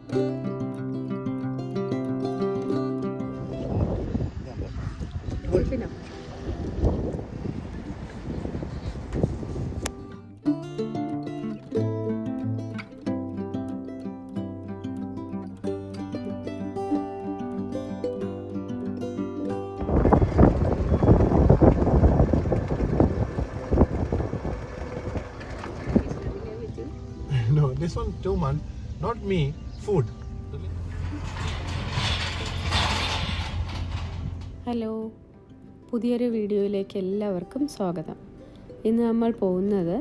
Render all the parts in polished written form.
No, this one 2 months, not me, food. Hello, പുതിയൊരു വീഡിയോയിലേക്ക് എല്ലാവർക്കും സ്വാഗതം. ഇന്ന് നമ്മൾ പോകുന്നത്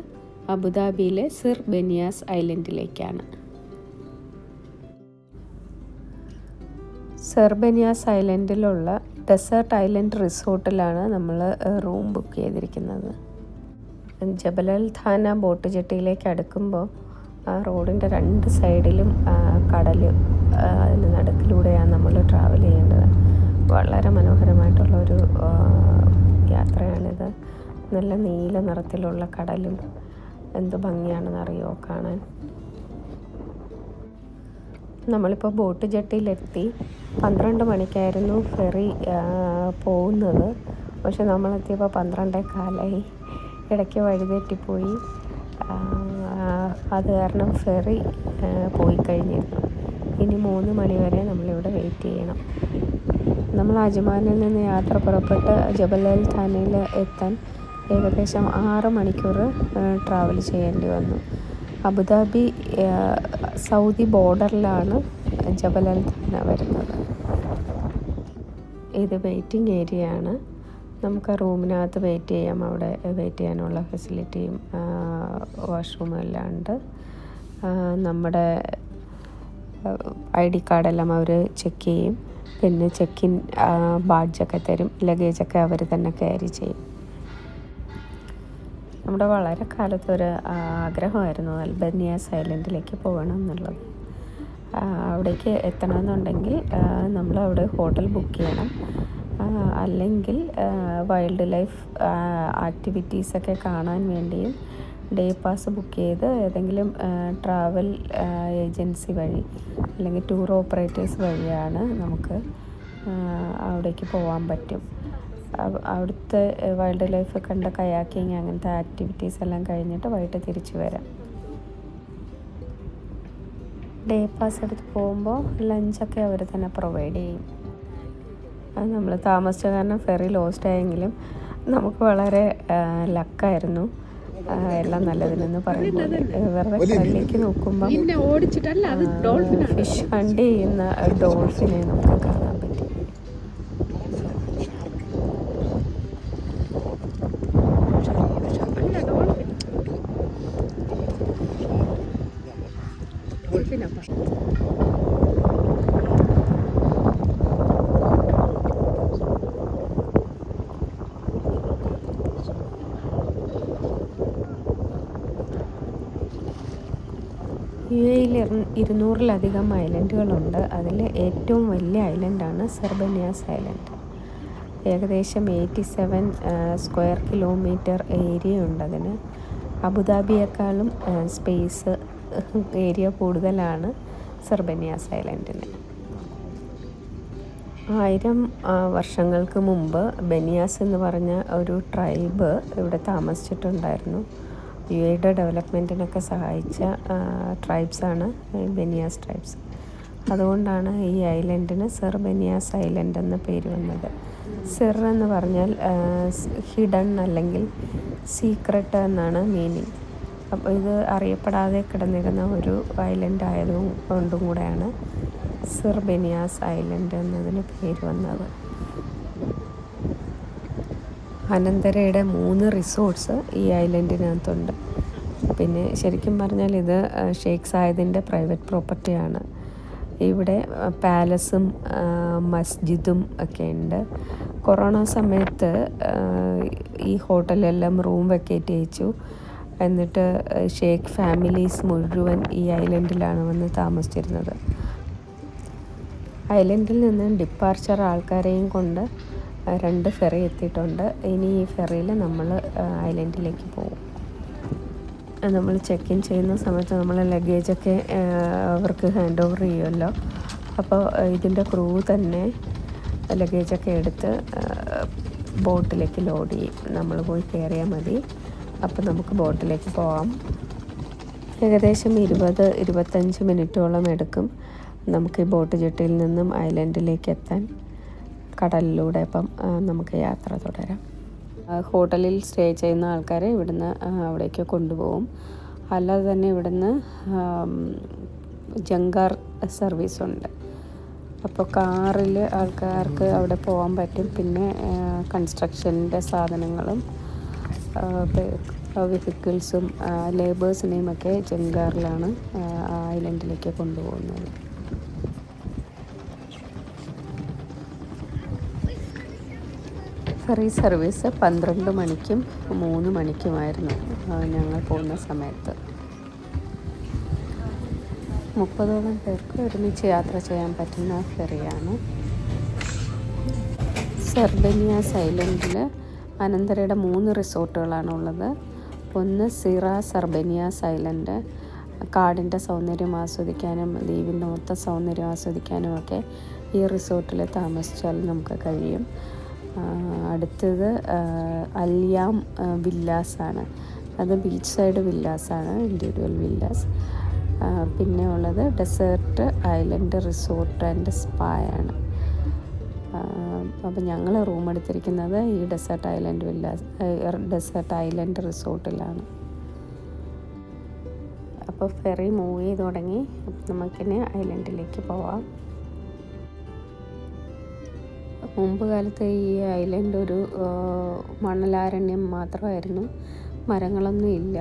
അബുദാബിയിലെ സിർ ബനിയാസ് ഐലൻഡിലേക്കാണ്. സിർ ബനിയാസ് ഐലൻഡിലുള്ള ഡെസേർട്ട് ഐലൻഡ് റിസോർട്ടിലാണ് നമ്മൾ റൂം ബുക്ക് ചെയ്തിരിക്കുന്നത്. ജബലൽ ഥാന ബോട്ട് ജെട്ടിയിലേക്ക് അടുക്കുമ്പോൾ റോഡിൻ്റെ രണ്ട് സൈഡിലും കടൽ, അതിന് നടുക്കിലൂടെയാണ് നമ്മൾ ട്രാവൽ ചെയ്യേണ്ടത്. വളരെ മനോഹരമായിട്ടുള്ളൊരു യാത്രയാണിത്. നല്ല നീല നിറത്തിലുള്ള കടലും എന്ത് ഭംഗിയാണെന്നറിയോ കാണാൻ. നമ്മളിപ്പോൾ ബോട്ട് ജെട്ടിയിലെത്തി. 12 മണിക്കായിരുന്നു ഫെറി പോകുന്നത്. പക്ഷെ നമ്മളെത്തിയപ്പോൾ 12:15 ഇടയ്ക്ക് വഴിതെറ്റിപ്പോയി. അത് കാരണം ഫെറി പോയി കഴിഞ്ഞിരുന്നു. ഇനി 3 മണി വരെ നമ്മളിവിടെ വെയിറ്റ് ചെയ്യണം. നമ്മൾ അജ്മാനിൽ നിന്ന് യാത്ര പുറപ്പെട്ട് ജബലൽ ഥാനയിൽ എത്താൻ ഏകദേശം 6 മണിക്കൂർ ട്രാവൽ ചെയ്യേണ്ടി വന്നു. അബുദാബി സൗദി ബോർഡറിലാണ് ജബലൽ ഥാന വരുന്നത്. ഇത് വെയിറ്റിംഗ് ഏരിയ ആണ്. നമുക്ക് റൂമിനകത്ത് വെയിറ്റ് ചെയ്യാം. അവിടെ വെയിറ്റ് ചെയ്യാനുള്ള ഫെസിലിറ്റിയും വാഷ്റൂമും എല്ലാം ഉണ്ട്. നമ്മുടെ ID കാർഡെല്ലാം അവർ ചെക്ക് ചെയ്യും. പിന്നെ ചെക്കിൻ ബാഡ്ജൊക്കെ തരും. ലഗേജൊക്കെ അവർ തന്നെ ക്യാരി ചെയ്യും. നമ്മുടെ വളരെ കാലത്തൊരു ആഗ്രഹമായിരുന്നു അൽബനിയാസ് ഐലൻഡിലേക്ക് പോകണം എന്നുള്ളത്. അവിടേക്ക് എത്തണമെന്നുണ്ടെങ്കിൽ നമ്മളവിടെ ഹോട്ടൽ ബുക്ക് ചെയ്യണം. അല്ലെങ്കിൽ വൈൽഡ് ലൈഫ് ആക്ടിവിറ്റീസൊക്കെ കാണാൻ വേണ്ടിയും ഡേ പാസ് ബുക്ക് ചെയ്ത് ഏതെങ്കിലും ട്രാവൽ ഏജൻസി വഴി അല്ലെങ്കിൽ ടൂർ ഓപ്പറേറ്റേഴ്സ് വഴിയാണ് നമുക്ക് അവിടേക്ക് പോകാൻ പറ്റും. അവിടുത്തെ വൈൽഡ് ലൈഫ് കണ്ട കയാക്കിങ് അങ്ങനത്തെ ആക്ടിവിറ്റീസ് എല്ലാം കഴിഞ്ഞിട്ട് വൈകിട്ട് തിരിച്ചു വരാം. ഡേ പാസ് എടുത്ത് പോകുമ്പോൾ ലഞ്ചൊക്കെ അവർ തന്നെ പ്രൊവൈഡ് ചെയ്യും. അത് നമ്മൾ താമസിച്ച കാരണം ഫെറി ലോസ്റ്റ് ആയെങ്കിലും നമുക്ക് വളരെ ലക്കായിരുന്നു. എല്ലാം നല്ലതിനെന്ന് പറയുമ്പോൾ വെറുതെ കടലിലേക്ക് നോക്കുമ്പോൾ ഫിഷ് ഹണ്ട് ചെയ്യുന്ന ഡോൾഫിനെ നമുക്ക് കാണാൻ പറ്റും. UAE 200-ലധികം ഐലൻഡുകളുണ്ട്. അതിൽ ഏറ്റവും വലിയ ഐലൻഡാണ് സിർ ബനിയാസ് ഐലൻഡ്. ഏകദേശം 87 സ്ക്വയർ കിലോമീറ്റർ ഏരിയ ഉണ്ട് അതിന്. അബുദാബിയേക്കാളും സ്പേസ് ഏരിയ കൂടുതലാണ് സിർ ബനിയാസ് ഐലൻഡിന്. 1000 വർഷങ്ങൾക്ക് മുമ്പ് ബനിയാസ് എന്ന് പറഞ്ഞ ഒരു ട്രൈബ് ഇവിടെ താമസിച്ചിട്ടുണ്ടായിരുന്നു. UAEയുടെ ഡെവലപ്മെൻറ്റിനൊക്കെ സഹായിച്ച ട്രൈബ്സാണ് ബനിയാസ് ട്രൈബ്സ്. അതുകൊണ്ടാണ് ഈ ഐലൻഡിന് സിർ ബനിയാസ് ഐലൻഡ് എന്ന പേര് വന്നത്. സിർ എന്ന് പറഞ്ഞാൽ ഹിഡൻ അല്ലെങ്കിൽ സീക്രട്ട് എന്നാണ് മീനിങ്. അപ്പോൾ ഇത് അറിയപ്പെടാതെ കിടന്നിരുന്ന ഒരു ഐലൻഡ് ആയതുകൊണ്ടും കൂടെയാണ് സിർ ബനിയാസ് ഐലൻഡ് എന്നതിന് പേര് വന്നത്. അനന്തരയുടെ 3 റിസോർട്ട്സ് ഈ ഐലൻഡിനകത്തുണ്ട്. പിന്നെ ശരിക്കും പറഞ്ഞാൽ ഇത് ഷെയ്ഖ് സായിദിൻ്റെ പ്രൈവറ്റ് പ്രോപ്പർട്ടിയാണ്. ഇവിടെ പാലസും മസ്ജിദും ഒക്കെ ഉണ്ട്. കൊറോണ സമയത്ത് ഈ ഹോട്ടലെല്ലാം റൂം വെക്കേറ്റ് ചെയ്യിച്ചു. എന്നിട്ട് ഷെയ്ഖ് ഫാമിലീസ് മുഴുവൻ ഈ ഐലൻഡിലാണ് വന്ന് താമസിച്ചിരുന്നത്. ഐലൻഡിൽ നിന്ന് ഡിപ്പാർച്ചർ ആൾക്കാരെയും കൊണ്ട് 2 ഫെറി എത്തിയിട്ടുണ്ട്. ഇനി ഈ ഫെറിയിൽ നമ്മൾ ഐലൻഡിലേക്ക് പോകും. നമ്മൾ ചെക്ക് ഇൻ ചെയ്യുന്ന സമയത്ത് നമ്മൾ ലഗേജൊക്കെ അവർക്ക് ഹാൻഡ് ഓവർ ചെയ്യുമല്ലോ. അപ്പോൾ ഇതിൻ്റെ ക്രൂ തന്നെ ലഗേജൊക്കെ എടുത്ത് ബോട്ടിലേക്ക് ലോഡ് ചെയ്യും. നമ്മൾ പോയി കയറിയാൽ മതി. അപ്പോൾ നമുക്ക് ബോട്ടിലേക്ക് പോകാം. ഏകദേശം 20-25 മിനിറ്റോളം എടുക്കും നമുക്ക് ഈ ബോട്ട് ജെട്ടിയിൽ നിന്നും ഐലൻഡിലേക്ക് എത്താൻ, കടലിലൂടെ. അപ്പം നമുക്ക് യാത്ര തുടരാം. ഹോട്ടലിൽ സ്റ്റേ ചെയ്യുന്ന ആൾക്കാരെ ഇവിടുന്ന് അവിടേക്ക് കൊണ്ടുപോകും. അല്ലാതെ തന്നെ ഇവിടുന്ന് ജങ്കാർ സർവീസുണ്ട്. അപ്പോൾ കാറിൽ ആൾക്കാർക്ക് അവിടെ പോകാൻ പറ്റും. പിന്നെ കൺസ്ട്രക്ഷൻ്റെ സാധനങ്ങളും വെഹിക്കിൾസും ലേബേഴ്സിനെയും ഒക്കെ ജങ്കാറിലാണ് ഐലൻഡിലേക്ക് കൊണ്ടുപോകുന്നത്. ഫെറി സർവീസ് 12 മണിക്കും 3 മണിക്കുമായിരുന്നു ഞങ്ങൾ പോകുന്ന സമയത്ത്. 30ഓളം പേർക്ക് ഒരുമിച്ച് യാത്ര ചെയ്യാൻ പറ്റുന്ന ഫെറിയാണ്. സർബനിയാസ് ഐലൻഡിൽ അനന്തരയുടെ 3 റിസോർട്ടുകളാണ് ഉള്ളത്. ഒന്ന് സിറ സർബനിയാസ് ഐലൻഡ്. കാടിൻ്റെ സൗന്ദര്യം ആസ്വദിക്കാനും ദ്വീപിൻ്റെ മൊത്തം സൗന്ദര്യം ആസ്വദിക്കാനും ഒക്കെ ഈ റിസോർട്ടിൽ താമസിച്ചാൽ നമുക്ക് കഴിയും. അടുത്തത് അൽയാം വില്ലാസാണ്. അത് ബീച്ച് സൈഡ് വില്ലാസാണ്, ഇൻഡിവിജ്വൽ വില്ലാസ്. പിന്നെ ഉള്ളത് ഡെസേർട്ട് ഐലൻഡ് റിസോർട്ട് ആൻഡ് സ്പായാണ്. അപ്പോൾ ഞങ്ങൾ റൂം എടുത്തിരിക്കുന്നത് ഈ ഡെസേർട്ട് ഐലൻഡ് റിസോർട്ടിലാണ്. അപ്പോൾ ഫെറി മൂവ് ചെയ്ത് തുടങ്ങി. നമുക്കിനി ഐലൻഡിലേക്ക് പോവാം. മുമ്പ് കാലത്ത് ഈ ഐലൻഡ് ഒരു മണലാരണ്യം മാത്രമായിരുന്നു, മരങ്ങളൊന്നും ഇല്ല.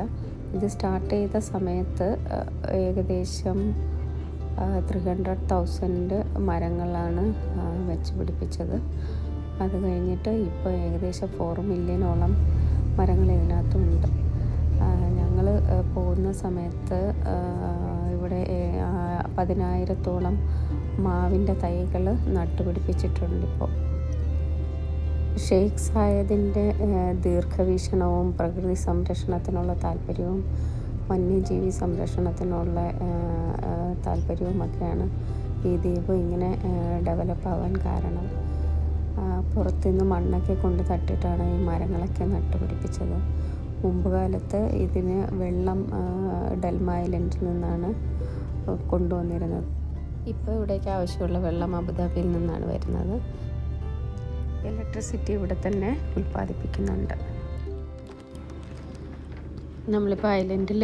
ഇത് സ്റ്റാർട്ട് ചെയ്ത സമയത്ത് ഏകദേശം 300,000 മരങ്ങളാണ് വെച്ച് പിടിപ്പിച്ചത്. അത് കഴിഞ്ഞിട്ട് ഇപ്പോൾ ഏകദേശം 4 മില്യണോളം മരങ്ങൾ ഇതിനകത്തുണ്ട്. ഞങ്ങൾ പോകുന്ന സമയത്ത് ഇവിടെ 10,000-ഓളം മാവിൻ്റെ തൈകൾ നട്ടുപിടിപ്പിച്ചിട്ടുണ്ട്. ഇപ്പോൾ ഷെയ്ഖ് സായദിൻ്റെ ദീർഘവീക്ഷണവും പ്രകൃതി സംരക്ഷണത്തിനുള്ള താല്പര്യവും വന്യജീവി സംരക്ഷണത്തിനുള്ള താല്പര്യവുമൊക്കെയാണ് ഈ ദ്വീപ് ഇങ്ങനെ ഡെവലപ്പാവാൻ കാരണം. പുറത്തുനിന്ന് മണ്ണൊക്കെ കൊണ്ട് തട്ടിയിട്ടാണ് ഈ മരങ്ങളൊക്കെ നട്ടുപിടിപ്പിച്ചത്. മുമ്പ് കാലത്ത് ഇതിന് വെള്ളം ഡെൽമ ഐലൻഡിൽ നിന്നാണ് കൊണ്ടുവന്നിരുന്നത്. ഇപ്പോൾ ഇവിടേക്ക് ആവശ്യമുള്ള വെള്ളം അബുദാബിയിൽ നിന്നാണ് വരുന്നത്. ഇലക്ട്രിസിറ്റി ഇവിടെ തന്നെ ഉൽപ്പാദിപ്പിക്കുന്നുണ്ട്. നമ്മളിപ്പോൾ ഐലൻഡിൽ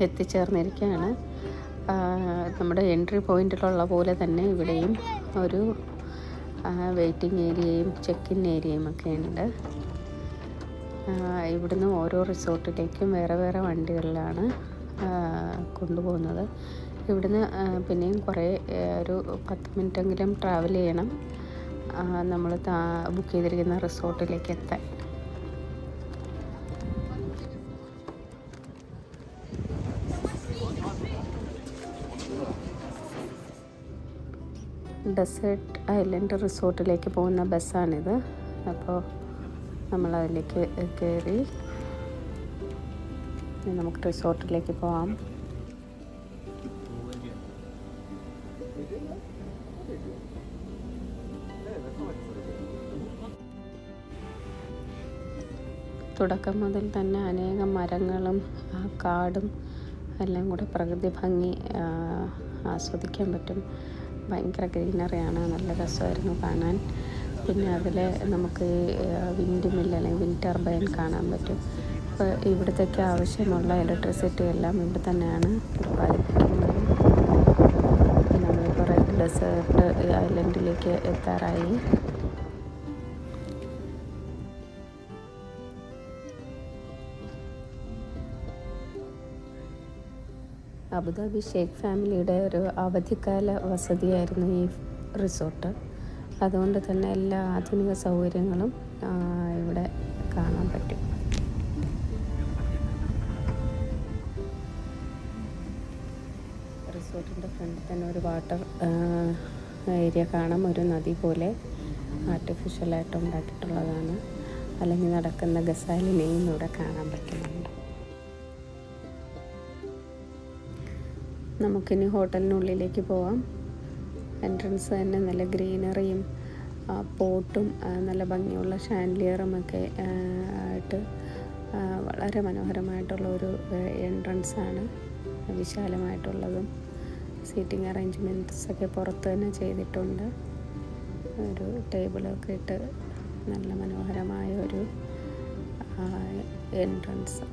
എത്തിച്ചേർന്നിരിക്കുകയാണ്. നമ്മുടെ എൻട്രി പോയിൻറ്റിലുള്ള പോലെ തന്നെ ഇവിടെയും ഒരു വെയിറ്റിംഗ് ഏരിയയും ചെക്ക് ഇൻ ഏരിയയും ഒക്കെ ഉണ്ട്. ഇവിടുന്ന് ഓരോ റിസോർട്ടിലേക്കും വേറെ വേറെ വണ്ടികളിലാണ് കൊണ്ടുപോകുന്നത്. ഇവിടുന്ന് പിന്നെയും കുറേ ഒരു 10 മിനിറ്റെങ്കിലും ട്രാവൽ ചെയ്യണം നമ്മൾ ബുക്ക് ചെയ്തിരിക്കുന്ന റിസോർട്ടിലേക്ക് എത്താൻ. ഡെസേർട്ട് ഐലൻഡ് റിസോർട്ടിലേക്ക് പോകുന്ന ബസ്സാണിത്. അപ്പോൾ നമ്മളതിലേക്ക് കയറി നമുക്ക് റിസോർട്ടിലേക്ക് പോകാം. തുടക്കം മുതൽ തന്നെ അനേകം മരങ്ങളും കാടും എല്ലാം കൂടെ പ്രകൃതി ഭംഗി ആസ്വദിക്കാൻ പറ്റും. ഭയങ്കര ഗ്രീനറിയാണ്, നല്ല രസമായിരുന്നു കാണാൻ. പിന്നെ അതിൽ നമുക്ക് വിൻഡ് മില്ല് അല്ലെങ്കിൽ വിൻഡ് ടർബൈൻ കാണാൻ പറ്റും. അപ്പോൾ ഇവിടത്തേക്ക് ആവശ്യമുള്ള ഇലക്ട്രിസിറ്റി എല്ലാം ഇവിടെ തന്നെയാണ് ഉൽപ്പാദിപ്പിക്കുന്നത്. നമ്മളിപ്പോൾ ഡെസേർട്ട് ഐലൻഡിലേക്ക് എത്താറായി. അബുദാബി ഷെയ്ഖ് ഫാമിലിയുടെ ഒരു അവധിക്കാല വസതിയായിരുന്നു ഈ റിസോർട്ട്. അതുകൊണ്ട് തന്നെ എല്ലാ ആധുനിക സൗകര്യങ്ങളും ഇവിടെ കാണാൻ പറ്റും. റിസോർട്ടിൻ്റെ ഫ്രണ്ടിൽ തന്നെ ഒരു വാട്ടർ ഏരിയ കാണാം. ഒരു നദി പോലെ ആർട്ടിഫിഷ്യലായിട്ട് ഉണ്ടാക്കിയിട്ടുള്ളതാണ്. അല്ലെങ്കിൽ നടക്കുന്ന ഗസാലിനെയും ഇവിടെ കാണാൻ പറ്റുന്നുണ്ട്. നമുക്കിനി ഹോട്ടലിനുള്ളിലേക്ക് പോവാം. എൻട്രൻസ് തന്നെ നല്ല ഗ്രീനറിയും പോട്ടും നല്ല ഭംഗിയുള്ള ഷാൻഡിലിയറും ഒക്കെ ആയിട്ട് വളരെ മനോഹരമായിട്ടുള്ള ഒരു എൻട്രൻസാണ്. വിശാലമായിട്ടുള്ളതും സീറ്റിംഗ് അറേഞ്ച്മെൻറ്റ്സ് ഒക്കെ പുറത്ത് തന്നെ ചെയ്തിട്ടുണ്ട്. ഒരു ടേബിളൊക്കെ ഇട്ട് നല്ല മനോഹരമായ ഒരു എൻട്രൻസ്.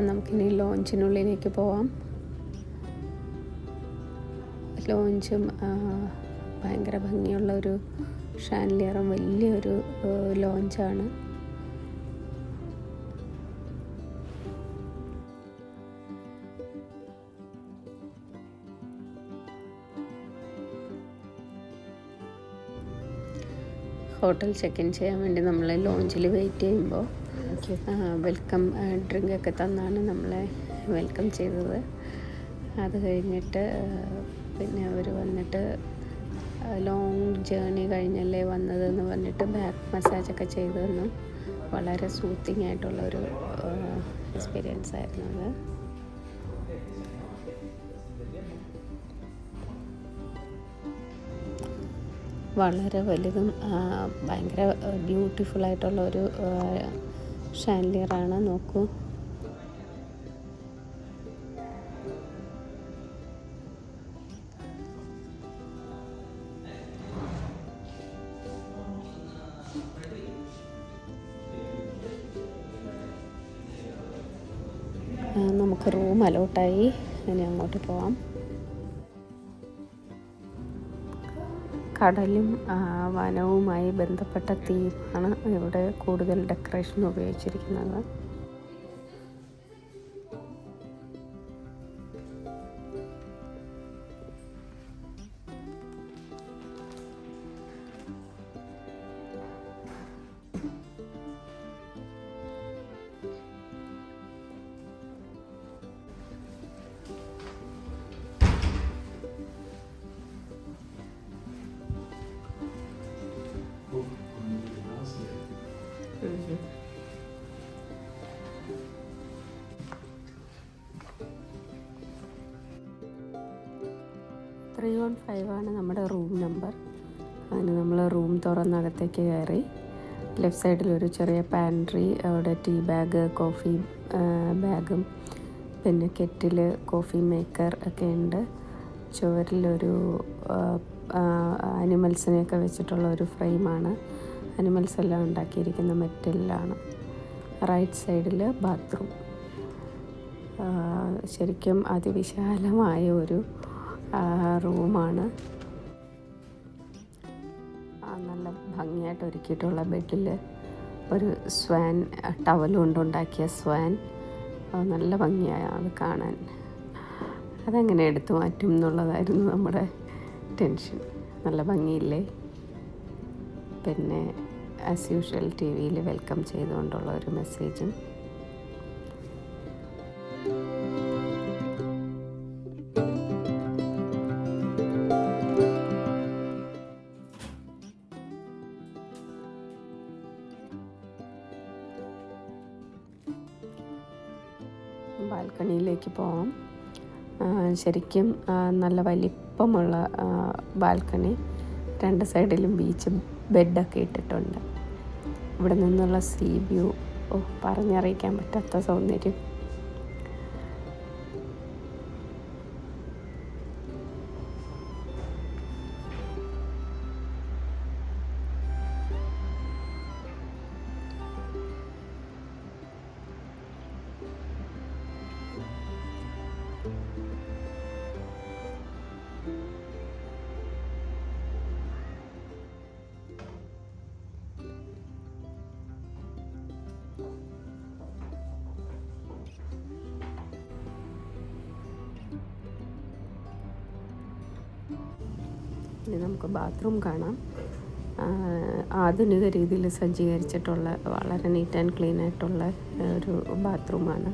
നമുക്കിനി ലോഞ്ചിനുള്ളിലേക്ക് പോവാം. ലോഞ്ചും ഭയങ്കര ഭംഗിയുള്ള ഒരു ഷാൻഡിലിയറും വലിയൊരു ലോഞ്ചാണ്. ഹോട്ടൽ ചെക്ക് ഇൻ ചെയ്യാൻ വേണ്ടി നമ്മൾ ലോഞ്ചിൽ വെയിറ്റ് ചെയ്യുമ്പോൾ വെൽക്കം ഡ്രിങ്കൊക്കെ തന്നാണ് നമ്മളെ വെൽക്കം ചെയ്തത്. അത് കഴിഞ്ഞിട്ട് പിന്നെ അവർ വന്നിട്ട് ലോങ് ജേർണി കഴിഞ്ഞല്ലേ വന്നതെന്ന് പറഞ്ഞിട്ട് ബാക്ക് മസാജൊക്കെ ചെയ്തു തന്നു. വളരെ സൂത്തിങ് ആയിട്ടുള്ളൊരു എക്സ്പീരിയൻസ് ആയിരുന്നു അത്. വളരെ വലുതും ഭയങ്കര ബ്യൂട്ടിഫുള്ളായിട്ടുള്ള ഒരു ഷാൻഡിലിയറാണ്. നോക്കൂ, നമുക്ക് റൂം അലോട്ടായി. ഇനി അങ്ങോട്ട് പോവാം. കടലും വനവുമായി ബന്ധപ്പെട്ട തീമാണ് ഇവിടെ കൂടുതൽ ഡെക്കറേഷൻ ഉപയോഗിച്ചിരിക്കുന്നത്. ത്രീ 315 ആണ് നമ്മുടെ റൂം നമ്പർ. അതിന് നമ്മൾ റൂം തുറന്നകത്തേക്ക് കയറി. ലെഫ്റ്റ് സൈഡിലൊരു ചെറിയ പാൻട്രി, അവിടെ ടീ ബാഗ്, കോഫി ബാഗും പിന്നെ കെറ്റിൽ, കോഫി മേക്കർ ഒക്കെ ഉണ്ട്. ചുവരിലൊരു അനിമൽസിനെയൊക്കെ വെച്ചിട്ടുള്ള ഒരു ഫ്രെയിമാണ്. അനിമൽസ് എല്ലാം ഉണ്ടാക്കിയിരിക്കുന്ന മെറ്റലിലാണ്. റൈറ്റ് സൈഡിൽ ബാത്റൂം. ശരിക്കും അതിവിശാലമായ ഒരു റൂമാണ്. നല്ല ഭംഗിയായിട്ട് ഒരുക്കിയിട്ടുള്ള ബെഡിൽ ഒരു സ്വാൻ, ടവൽ കൊണ്ടുണ്ടാക്കിയ സ്വാൻ. നല്ല ഭംഗിയായ അത് കാണാൻ. അതെങ്ങനെ എടുത്തു മാറ്റും എന്നുള്ളതായിരുന്നു നമ്മുടെ ടെൻഷൻ. നല്ല ഭംഗിയില്ലേ? പിന്നെ ആസ് യൂഷ്വൽ ടി വിയിൽ വെൽക്കം ചെയ്തുകൊണ്ടുള്ള ഒരു മെസ്സേജും. ബാൽക്കണിയിലേക്ക് പോവാം. ശരിക്കും നല്ല വലിപ്പമുള്ള ബാൽക്കണി. രണ്ട് സൈഡിലും ബീച്ച് ബെഡൊക്കെ ഇട്ടിട്ടുണ്ട്. ഇവിടെ നിന്നുള്ള സീ വ്യൂ പറഞ്ഞറിയിക്കാൻ പറ്റാത്ത സൗന്ദര്യം. ഇനി നമുക്ക് ബാത്റൂം കാണാം. ആധുനിക രീതിയിൽ സജ്ജീകരിച്ചിട്ടുള്ള വളരെ നീറ്റ് ആൻഡ് ക്ലീൻ ആയിട്ടുള്ള ഒരു ബാത്റൂമാണ്.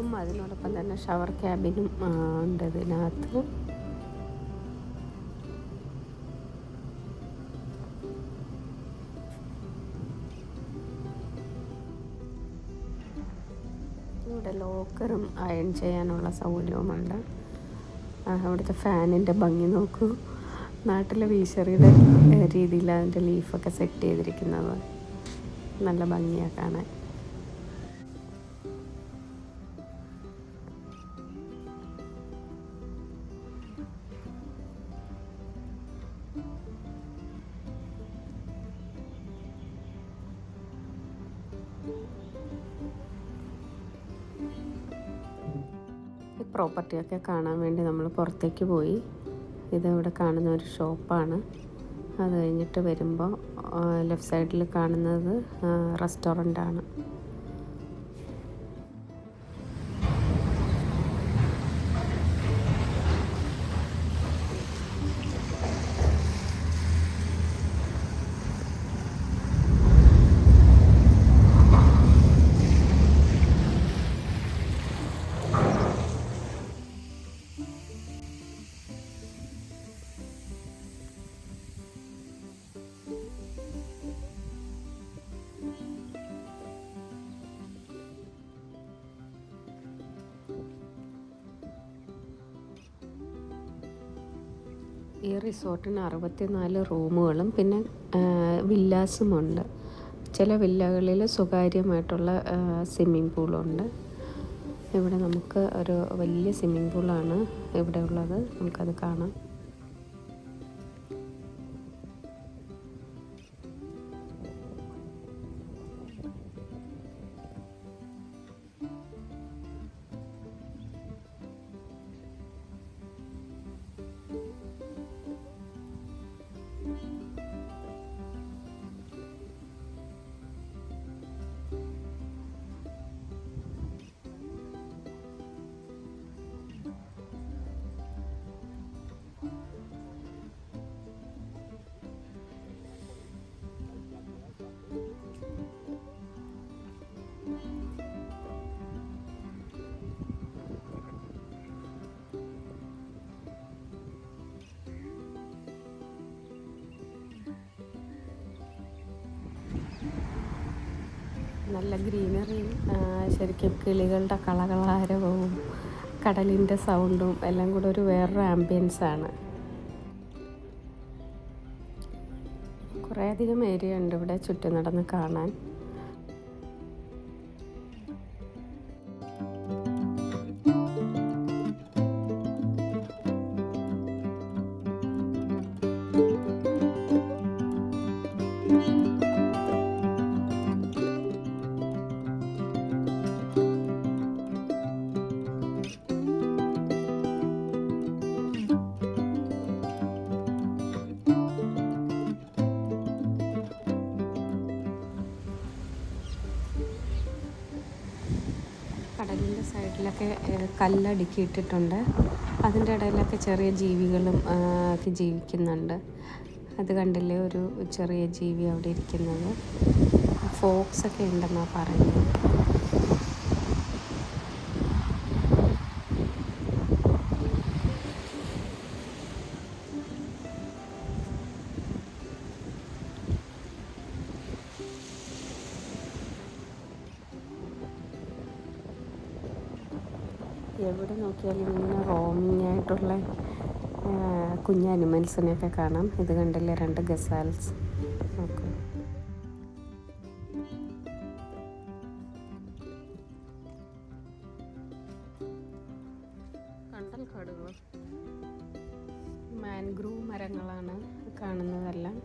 റൂമും അതിനോടൊപ്പം തന്നെ ഷവർ ക്യാബിനും ഉണ്ട് ഇതിനകത്ത്. ഇവിടെ ലോക്കറും അയൺ ചെയ്യാനുള്ള സൗകര്യവുമുണ്ട്. അവിടുത്തെ ഫാനിൻ്റെ ഭംഗി നോക്കൂ. നാട്ടിലെ വീശറിയുടെ രീതിയിൽ അതിൻ്റെ ലീഫൊക്കെ സെറ്റ് ചെയ്തിരിക്കുന്നത് നല്ല ഭംഗിയാണ് കാണാൻ. ഈ പ്രോപ്പർട്ടിയൊക്കെ കാണാൻ വേണ്ടി നമ്മൾ പുറത്തേക്ക് പോയി. ഇതിവിടെ കാണുന്ന ഒരു ഷോപ്പാണ്. അത് കഴിഞ്ഞിട്ട് വരുമ്പോൾ ലെഫ്റ്റ് സൈഡിൽ കാണുന്നത് റെസ്റ്റോറൻ്റാണ്. ഈ റിസോർട്ടിന് 64 റൂമുകളും പിന്നെ വില്ലാസുമുണ്ട്. ചില വില്ലകളിൽ സ്വകാര്യമായിട്ടുള്ള സ്വിമ്മിംഗ് പൂളുണ്ട്. ഇവിടെ നമുക്ക് ഒരു വലിയ സ്വിമ്മിംഗ് പൂളാണ് ഇവിടെ ഉള്ളത്. നമുക്കത് കാണാം. നല്ല ഗ്രീനറിയും ശരിക്കും കിളികളുടെ കളകളാരവവും കടലിൻ്റെ സൗണ്ടും എല്ലാം കൂടെ ഒരു വേറൊരു ആംബിയൻസാണ്. കുറേയധികം ഏരിയ ഉണ്ട് ഇവിടെ ചുറ്റും നടന്ന് കാണാൻ. കടലിൻ്റെ സൈഡിലൊക്കെ കല്ലടുക്കിയിട്ടിട്ടുണ്ട്. അതിൻ്റെ ഇടയിലൊക്കെ ചെറിയ ജീവികളും ഒക്കെ ജീവിക്കുന്നുണ്ട്. അത് കണ്ടില്ലേ ഒരു ചെറിയ ജീവി അവിടെ ഇരിക്കുന്നത്. ഫോക്സൊക്കെ ഉണ്ടെന്നാണ് പറയുന്നത്. എവിടെ നോക്കിയാലും ഇങ്ങനെ റോമിങ് ആയിട്ടുള്ള കുഞ്ഞ് അനിമൽസിനെയൊക്കെ കാണാം. ഇത് കണ്ടില്ലേ 2 ഗസാൽസ്. ഓക്കെ, കണ്ടൽ കാടുകൾ, മാൻഗ്രൂവ് മരങ്ങളാണ് കാണുന്നതെല്ലാം.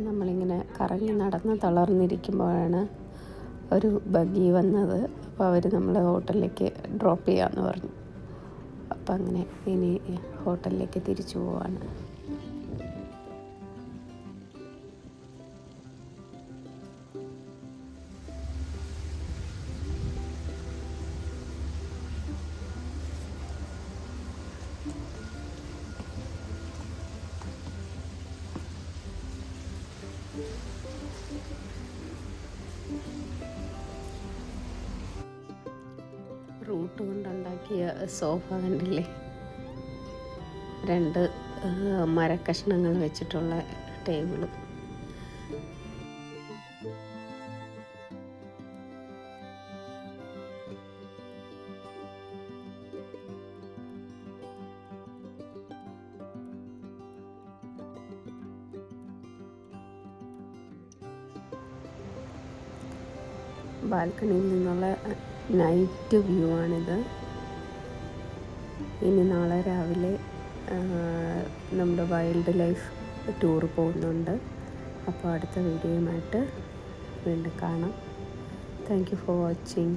നമ്മളിങ്ങനെ കറങ്ങി നടന്ന് തളർന്നിരിക്കുമ്പോഴാണ് ഒരു ബഗ്ഗി വന്നത്. അപ്പോൾ അവർ നമ്മളെ ഹോട്ടലിലേക്ക് ഡ്രോപ്പ് ചെയ്യാമെന്ന് പറഞ്ഞു. അപ്പം അങ്ങനെ ഇനി ഹോട്ടലിലേക്ക് തിരിച്ചു പോവാണ്. റൂട്ട് കൊണ്ടുണ്ടാക്കിയ സോഫ കണ്ടില്ലേ, 2 മരക്കഷ്ണങ്ങൾ വെച്ചിട്ടുള്ള ടേബിള്. ബാൽക്കണിയിൽ നിന്നുള്ള നൈറ്റ് വ്യൂ ആണിത്. ഇനി നാളെ രാവിലെ നമ്മുടെ വൈൽഡ് ലൈഫ് ടൂർ പോകുന്നുണ്ട്. അപ്പോൾ അടുത്ത വീഡിയോയുമായിട്ട് വീണ്ടും കാണാം. Thank you for watching.